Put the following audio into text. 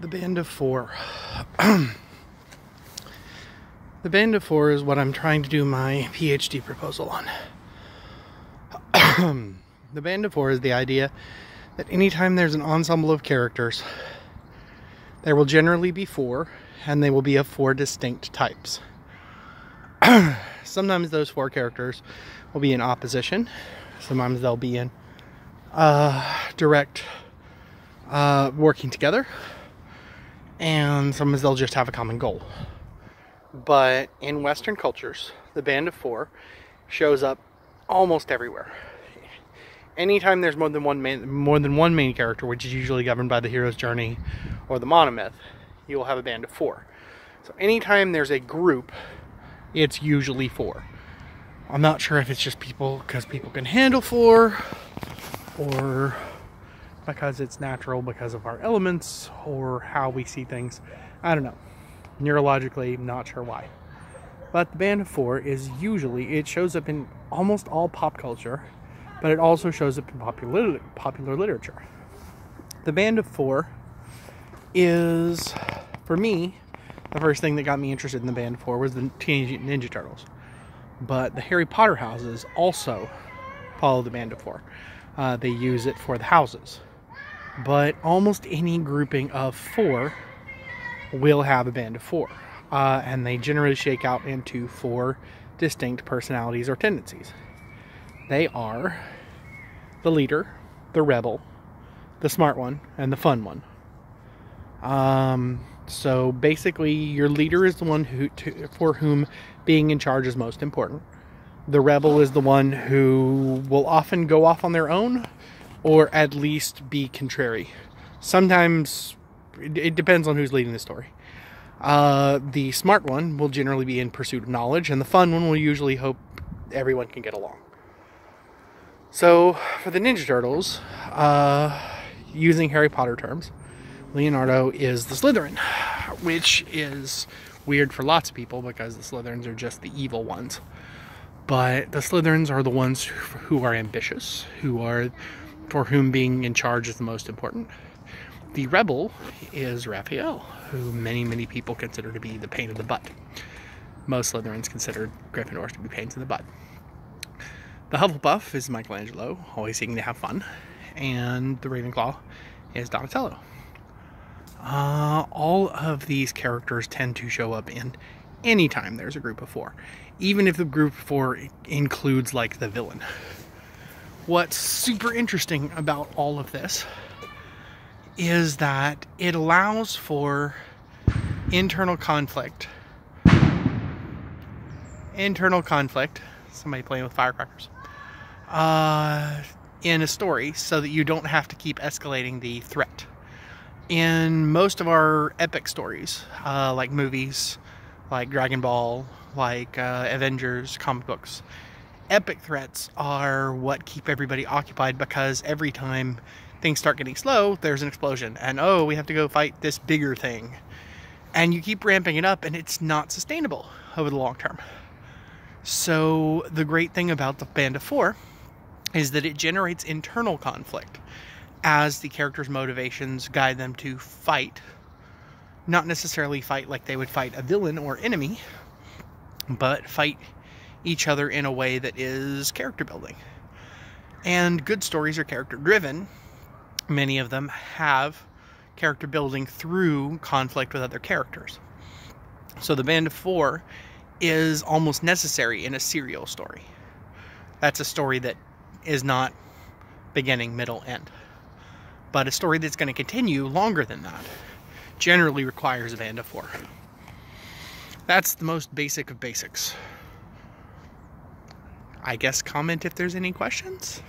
The Band of Four. The Band of Four is what I'm trying to do my PhD proposal on. The Band of Four is the idea that anytime there's an ensemble of characters, there will generally be four, and they will be of four distinct types. Sometimes those four characters will be in opposition. Sometimes they'll be in direct working together. And sometimes they'll just have a common goal. But in Western cultures, the Band of Four shows up almost everywhere. Anytime there's more than one main character, which is usually governed by the hero's journey or the monomyth, you will have a band of four. So anytime there's a group, it's usually four. I'm not sure if it's just because people can handle four, or because it's natural because of our elements, or how we see things. I don't know. Neurologically, not sure why. But the Band of Four is usually, it shows up in almost all pop culture, but it also shows up in popular literature. The Band of Four is, for me, the first thing that got me interested in the Band of Four was the Teenage Mutant Ninja Turtles. But the Harry Potter houses also follow the Band of Four. They use it for the houses. But almost any grouping of four will have a Band of Four. And they generally shake out into four distinct personalities or tendencies. They are the leader, the rebel, the smart one, and the fun one. So basically, your leader is the one for whom being in charge is most important. The rebel is the one who will often go off on their own, or at least be contrary. Sometimes, it depends on who's leading the story. The smart one will generally be in pursuit of knowledge, and the fun one will usually hope everyone can get along. So, for the Ninja Turtles, using Harry Potter terms, Leonardo is the Slytherin, which is weird for lots of people because the Slytherins are just the evil ones. But the Slytherins are the ones who are ambitious, for whom being in charge is the most important. The rebel is Raphael, who many people consider to be the pain in the butt. Most Slytherins consider Gryffindors to be pains in the butt. The Hufflepuff is Michelangelo, always seeking to have fun. And the Ravenclaw is Donatello. All of these characters tend to show up in any time there's a group of four. Even if the group of four includes, like, the villain. What's super interesting about all of this is that it allows for internal conflict. Somebody playing with firecrackers. In a story, so that you don't have to keep escalating the threat. In most of our epic stories, like movies, like Dragon Ball, like Avengers, comic books, epic threats are what keep everybody occupied, because every time things start getting slow, there's an explosion, and oh, we have to go fight this bigger thing. And you keep ramping it up, and it's not sustainable over the long term. So the great thing about the Band of Four is that it generates internal conflict as the characters' motivations guide them to fight. Not necessarily fight like they would fight a villain or enemy, but fight each other in a way that is character building. And good stories are character driven. Many of them have character building through conflict with other characters. So the Band of Four is almost necessary in a serial story. That's a story that is not beginning, middle, end. But a story that's going to continue longer than that generally requires a Band of Four. That's the most basic of basics. I guess comment if there's any questions.